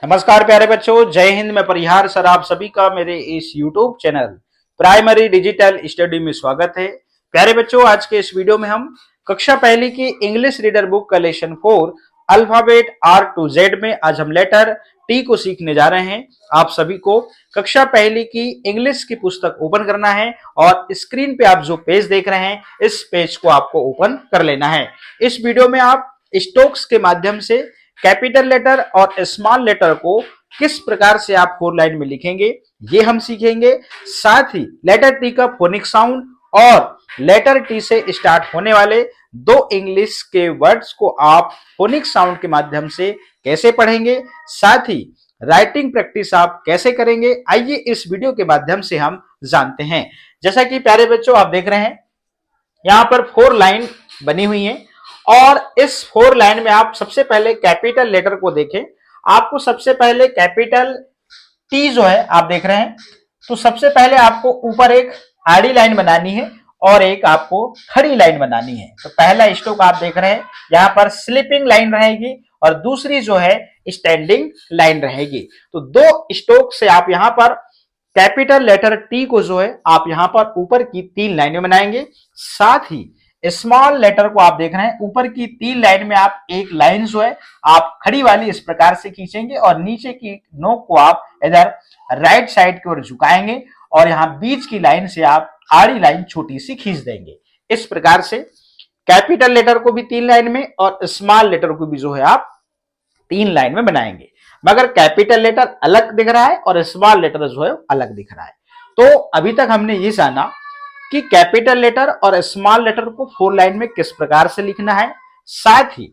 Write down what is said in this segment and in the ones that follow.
नमस्कार प्यारे बच्चों, जय हिंद। मैं परिहार सर आप सभी का मेरे इस YouTube channel primary digital study में स्वागत है। प्यारे बच्चों, आज के इस वीडियो में हम कक्षा पहली की इंग्लिश रीडर बुक का lesson 4 alphabet R to Z में आज हम लेटर T को सीखने जा रहे हैं। आप सभी को कक्षा पहली की इंग्लिश की पुस्तक ओपन करना है और स्क्रीन पे आप जो पेज देख रहे हैं इस पेज को आपको ओपन कर लेना है। इस वीडियो में आप स्टोक्स के माध्यम से कैपिटल लेटर और स्मॉल लेटर को किस प्रकार से आप 4 लाइन में लिखेंगे ये हम सीखेंगे। साथ ही लेटर टी का फोनिक साउंड और लेटर टी से स्टार्ट होने वाले दो इंग्लिश के वर्ड्स को आप फोनिक साउंड के माध्यम से कैसे पढ़ेंगे, साथ ही राइटिंग प्रैक्टिस आप कैसे करेंगे, आइए इस वीडियो के माध्यम से हम जानते हैं। जैसा कि प्यारे बच्चों आप देख रहे हैं यहां पर 4 लाइन बनी हुई है और इस 4 लाइन में आप सबसे पहले कैपिटल लेटर को देखें। आपको सबसे पहले कैपिटल टी जो है आप देख रहे हैं, तो सबसे पहले आपको ऊपर एक आड़ी लाइन बनानी है और एक आपको खड़ी लाइन बनानी है। तो पहला स्ट्रोक आप देख रहे हैं यहां पर स्लीपिंग लाइन रहेगी और दूसरी जो है स्टैंडिंग लाइन रहेगी। तो दो स्ट्रोक से आप यहां पर कैपिटल लेटर टी को जो है आप यहां पर ऊपर की 3 लाइनें बनाएंगे। साथ ही स्मॉल लेटर को आप देख रहे हैं ऊपर की 3 लाइन में आप एक लाइन जो है आप खड़ी वाली इस प्रकार से खींचेंगे और नीचे की नोक को आप इधर राइट साइड की ओर झुकाएंगे और यहां बीच की लाइन से आप आड़ी लाइन छोटी सी खींच देंगे। इस प्रकार से कैपिटल लेटर को भी 3 लाइन में और स्मॉल लेटर को भी जो है आप 3 लाइन में बनाएंगे, मगर कैपिटल लेटर अलग दिख रहा है और स्मॉल लेटर जो है अलग दिख रहा है। तो अभी तक हमने ये जाना कि कैपिटल लेटर और स्मॉल लेटर को 4 लाइन में किस प्रकार से लिखना है। साथ ही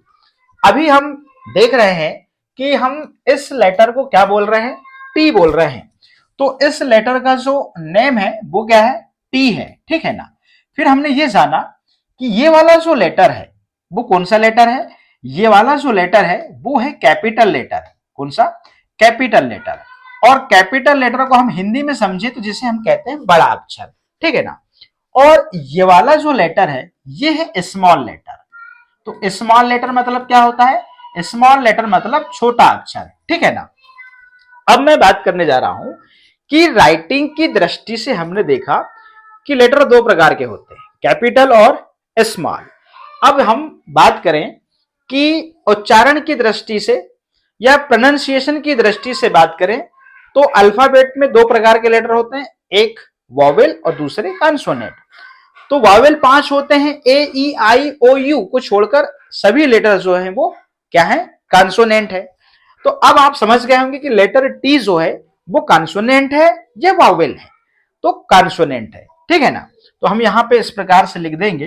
अभी हम देख रहे हैं कि हम इस लेटर को क्या बोल रहे हैं, टी बोल रहे हैं। तो इस लेटर का जो नेम है वो क्या है, टी है, ठीक है ना। फिर हमने ये जाना कि ये वाला जो लेटर है वो कौन सा लेटर है, ये वाला जो लेटर है वो है कैपिटल लेटर। कौन सा, कैपिटल लेटर। और कैपिटल लेटर को हम हिंदी में समझे तो जिसे हम कहते हैं बड़ा अक्षर, ठीक है ना। और ये वाला जो लेटर है ये है स्मॉल लेटर। तो स्मॉल लेटर मतलब क्या होता है, स्मॉल लेटर मतलब छोटा अक्षर, ठीक है ना। अब मैं बात करने जा रहा हूं कि राइटिंग की दृष्टि से हमने देखा कि लेटर 2 प्रकार के होते हैं, कैपिटल और स्मॉल। अब हम बात करें कि उच्चारण की दृष्टि से या प्रोनाउंसिएशन की दृष्टि से बात करें तो अल्फाबेट में 2 प्रकार के लेटर होते हैं, एक वॉवेल और दूसरे कॉन्सोनेंट। तो वॉवेल 5 होते हैं, ए ई आई ओ यू को छोड़कर सभी लेटर जो हैं वो क्या है, कॉन्सोनेंट है। तो अब आप समझ गए होंगे कि लेटर टी जो है वो कॉन्सोनेंट है या वॉवेल है। तो कॉन्सोनेंट है, ठीक है ना। तो हम यहां पे इस प्रकार से लिख देंगे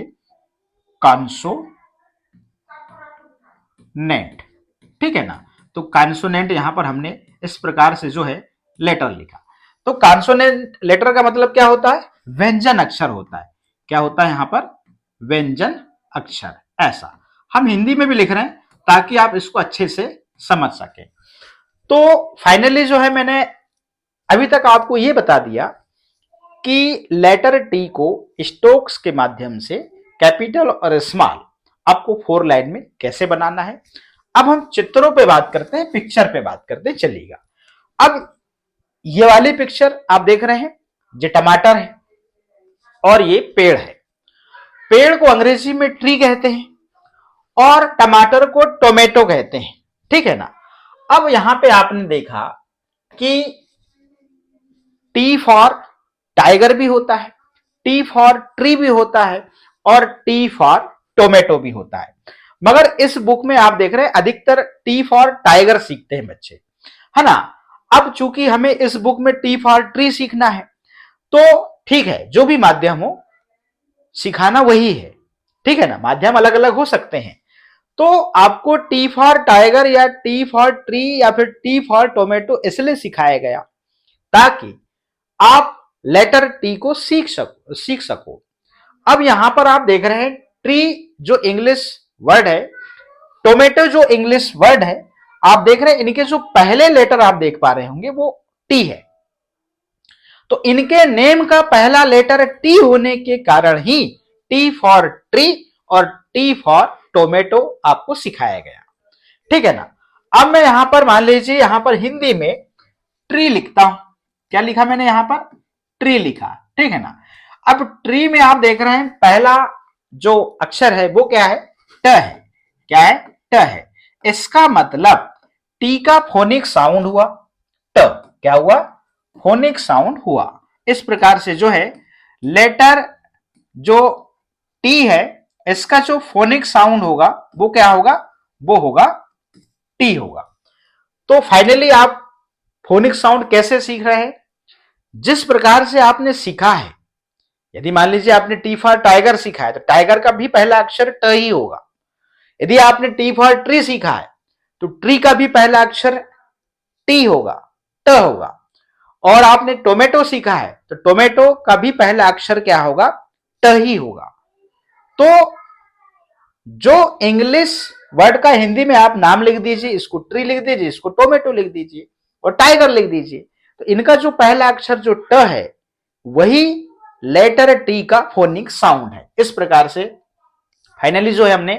कॉन्सोनेंट, ठीक है ना। तो कॉन्सोनेंट यहां पर हमने इस प्रकार से जो है लेटर लिखा। तो कॉन्सोनेंट लेटर का मतलब क्या होता है, व्यंजन अक्षर होता है। क्या होता है यहां पर, व्यंजन अक्षर। ऐसा हम हिंदी में भी लिख रहे हैं ताकि आप इसको अच्छे से समझ सके। तो फाइनली जो है मैंने अभी तक आपको यह बता दिया कि लेटर टी को स्टोक्स के माध्यम से कैपिटल और स्मॉल आपको 4 लाइन में कैसे बनाना है। अब हम चित्रों पे बात करते हैं, पिक्चर पे बात करते हैं, चलिएगा। अब ये वाली पिक्चर आप देख रहे हैं, ये टमाटर है और ये पेड़ है। पेड़ को अंग्रेजी में ट्री कहते हैं और टमाटर को टोमेटो कहते हैं, ठीक है ना। अब यहां पे आपने देखा कि टी फॉर टाइगर भी होता है, टी फॉर ट्री भी होता है और टी फॉर टोमेटो भी होता है। मगर इस बुक में आप देख रहे हैं अधिकतर टी फॉर टाइगर सीखते हैं बच्चे, है ना। अब चूंकि हमें इस बुक में टी फॉर ट्री सीखना है तो ठीक है, जो भी माध्यम हो सिखाना वही है, ठीक है ना। माध्यम अलग अलग हो सकते हैं। तो आपको टी फॉर टाइगर या टी फॉर ट्री या फिर टी फॉर टोमेटो इसलिए सिखाया गया ताकि आप लेटर टी को सीख सको। अब यहां पर आप देख रहे हैं ट्री जो इंग्लिश वर्ड है, टोमेटो जो इंग्लिश वर्ड है, आप देख रहे हैं इनके जो पहले लेटर आप देख पा रहे होंगे वो टी है। तो इनके नेम का पहला लेटर टी होने के कारण ही टी फॉर ट्री और टी फॉर टोमेटो आपको सिखाया गया, ठीक है ना। अब मैं यहां पर मान लीजिए यहां पर हिंदी में ट्री लिखता हूं। क्या लिखा मैंने यहां पर? ट्री लिखा, ठीक है ना। अब ट्री में आप देख रहे हैं पहला जो अक्षर है वो क्या है? ट है। क्या है? ट है। इसका मतलब टी का फोनिक साउंड हुआ ट। क्या हुआ? फोनिक साउंड हुआ। इस प्रकार से जो है लेटर जो टी है इसका जो फोनिक साउंड होगा वो क्या होगा? वो होगा टी होगा। तो फाइनली आप फोनिक साउंड कैसे सीख रहे हैं? जिस प्रकार से आपने सीखा है, यदि मान लीजिए आपने टी फॉर टाइगर सीखा है तो टाइगर का भी पहला अक्षर ट ही होगा। यदि आपने टी फॉर ट्री सीखा है तो ट्री का भी पहला अक्षर टी होगा, ट होगा। और आपने टोमेटो सीखा है तो टोमेटो का भी पहला अक्षर क्या होगा? ट ही होगा। तो जो इंग्लिश वर्ड का हिंदी में आप नाम लिख दीजिए, इसको ट्री लिख दीजिए, इसको टोमेटो लिख दीजिए और टाइगर लिख दीजिए, तो इनका जो पहला अक्षर जो ट है वही लेटर टी का फोनिक साउंड है। इस प्रकार से फाइनली जो है हमने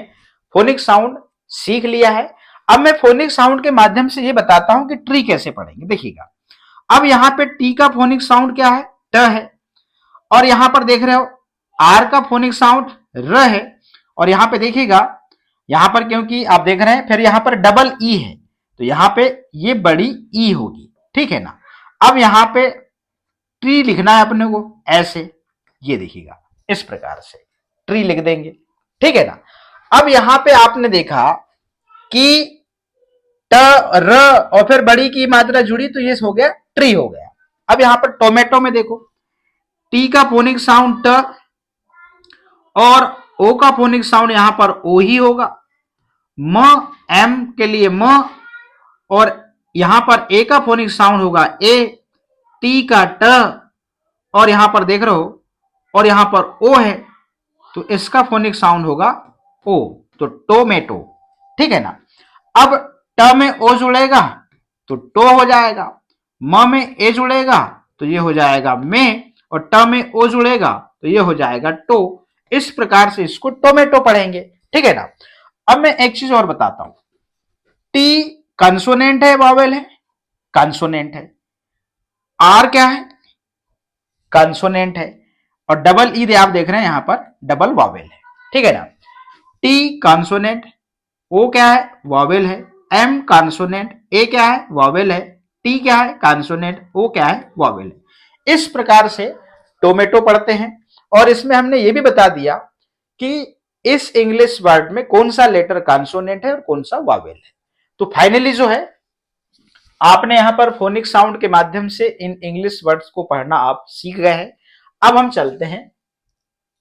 फोनिक साउंड सीख लिया है। अब मैं फोनिक साउंड के माध्यम से ये बताता हूं कि ट्री कैसे पढ़ेंगे। देखिएगा, अब यहां पे टी का फोनिक साउंड क्या है? ट है। और यहां पर देख रहे हो आर का फोनिक साउंड र है। और यहां पे देखिएगा, यहां पर क्योंकि आप देख रहे हैं फिर यहां पर डबल ई है तो यहां पे ये बड़ी ई होगी, ठीक है ना। अब यहां पे ट्री लिखना है अपने को ऐसे, ये देखिएगा इस प्रकार से ट्री लिख देंगे, ठीक है ना। अब यहां पे आपने देखा कि ट र और फिर बड़ी की मात्रा जुड़ी तो ये हो गया ट्री हो गया। अब यहां पर टोमेटो में देखो, टी का फोनिक साउंड ट और ओ का फोनिक साउंड यहां पर ओ ही होगा। म एम के लिए म और यहां पर ए का फोनिक साउंड होगा ए, टी का ट और यहां पर देख रहे हो और यहां पर ओ है तो इसका फोनिक साउंड होगा ओ, तो टोमेटो, ठीक है ना। अब ट में ओ जुड़ेगा तो टो हो जाएगा, म में ए जुड़ेगा तो ये हो जाएगा में और ट में ओ जुड़ेगा तो ये हो जाएगा टो। इस प्रकार से इसको टोमेटो पढ़ेंगे, ठीक है ना। अब मैं एक चीज और बताता हूं, टी कंसोनेंट है वॉवेल है? कंसोनेंट है। आर क्या है? कंसोनेंट है। और डबल ई आप देख रहे हैं यहां पर डबल वॉवेल है, ठीक है ना। टी कंसोनेंट, ओ क्या है? वॉवेल है। एम कंसोनेंट, ए क्या है? वॉवेल है। टी क्या है? कंसोनेंट, ओ क्या है? वॉवेल है। इस प्रकार से टोमेटो पढ़ते हैं। और इसमें हमने ये भी बता दिया कि इस इंग्लिश वर्ड में कौन सा लेटर कंसोनेंट है और कौन सा वॉवेल है। तो फाइनली जो है आपने यहां पर फोनिक साउंड के माध्यम से इन इंग्लिश वर्ड्स को पढ़ना आप सीख गए हैं। अब हम चलते हैं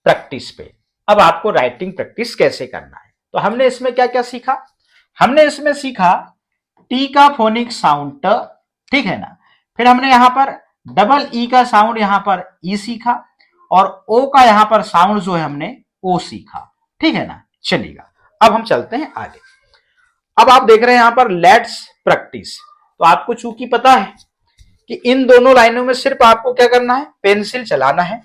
प्रैक्टिस पे। अब आपको राइटिंग प्रैक्टिस कैसे करना है। तो हमने इसमें क्या क्या सीखा? हमने इसमें सीखा टी का फोनिक साउंड ट, ठीक है ना। फिर हमने यहां पर डबल ई का साउंड यहां पर ई सीखा और ओ का यहां पर साउंड जो है हमने ओ सीखा, ठीक है ना। चलिएगा अब हम चलते हैं आगे। अब आप देख रहे हैं यहां पर लेट्स प्रैक्टिस। तो आपको चूंकि पता है कि इन दोनों लाइनों में सिर्फ आपको क्या करना है? पेंसिल चलाना है।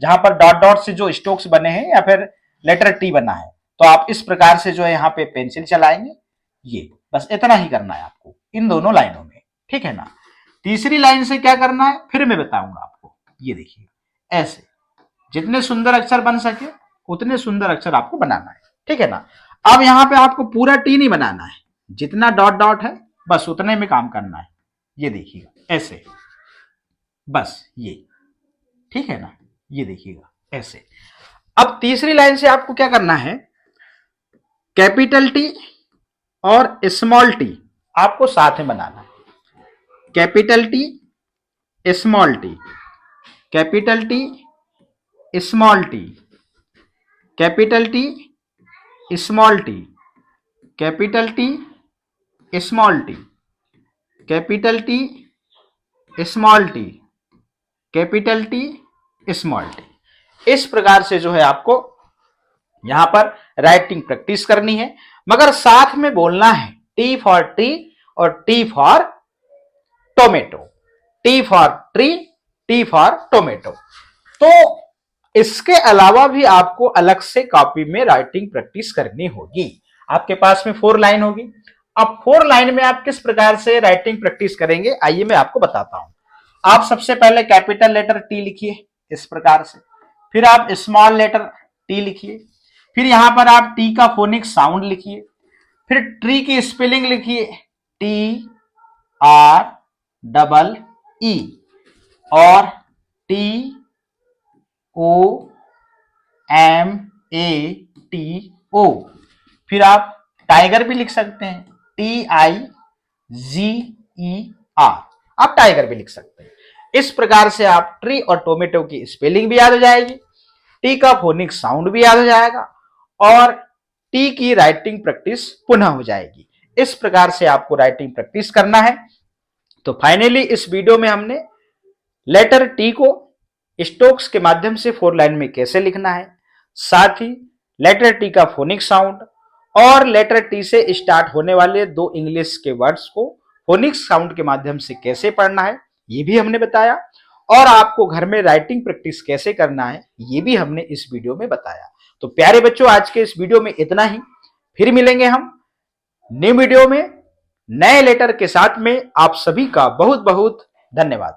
जहां पर डॉट डॉट से जो स्ट्रोक्स बने हैं या फिर लेटर टी बना है तो आप इस प्रकार से जो है यहाँ पे पेंसिल चलाएंगे। ये बस इतना ही करना है आपको इन दोनों लाइनों में, ठीक है ना। तीसरी लाइन से क्या करना है फिर मैं बताऊंगा आपको। ये देखिए ऐसे जितने सुंदर अक्षर बन सके उतने सुंदर अक्षर आपको बनाना है, ठीक है ना। अब यहाँ पे आपको पूरा टी नहीं बनाना है, जितना डॉट डॉट है बस उतने में काम करना है। ये देखिएगा ऐसे, बस ये, ठीक है ना। ये देखिएगा ऐसे। अब तीसरी लाइन से आपको क्या करना है? कैपिटल टी और स्मॉल टी आपको साथ में बनाना है। Capital T small T, capital T small T, capital T small T, capital T small T, capital T small T, capital T small T. इस प्रकार से जो है आपको यहां पर राइटिंग प्रैक्टिस करनी है, मगर साथ में बोलना है टी फॉर ट्री और T for tomato, T for tree, T for tomato. तो इसके अलावा भी आपको अलग से कॉपी में राइटिंग प्रैक्टिस करनी होगी। आपके पास में 4 लाइन होगी, अब 4 लाइन में आप किस प्रकार से राइटिंग प्रैक्टिस करेंगे, आइए मैं आपको बताता हूं। आप सबसे पहले कैपिटल लेटर टी लिखिए इस प्रकार से, फिर आप स्मॉल लेटर टी लिखिए, फिर यहां पर आप टी का फोनिक साउंड लिखिए, फिर ट्री की स्पेलिंग लिखिए टी आर डबल ई और T O M A T O. फिर आप टाइगर भी लिख सकते हैं T I G E R, आप टाइगर भी लिख सकते हैं। इस प्रकार से आप ट्री और टोमेटो की स्पेलिंग भी याद हो जाएगी, टी का फोनिक साउंड भी याद हो जाएगा और टी की राइटिंग प्रैक्टिस पुनः हो जाएगी। इस प्रकार से आपको राइटिंग प्रैक्टिस करना है। तो फाइनली इस वीडियो में हमने लेटर टी को स्टोक्स के माध्यम से 4 लाइन में कैसे लिखना है, साथ ही लेटर टी का फोनिक साउंड और लेटर टी से स्टार्ट होने वाले 2 इंग्लिश के वर्ड्स को फोनिक साउंड के माध्यम से कैसे पढ़ना है ये भी हमने बताया, और आपको घर में राइटिंग प्रैक्टिस कैसे करना है ये भी हमने इस वीडियो में बताया। तो प्यारे बच्चों, आज के इस वीडियो में इतना ही। फिर मिलेंगे हम न्यू वीडियो में नए लेटर के साथ में। आप सभी का बहुत बहुत धन्यवाद।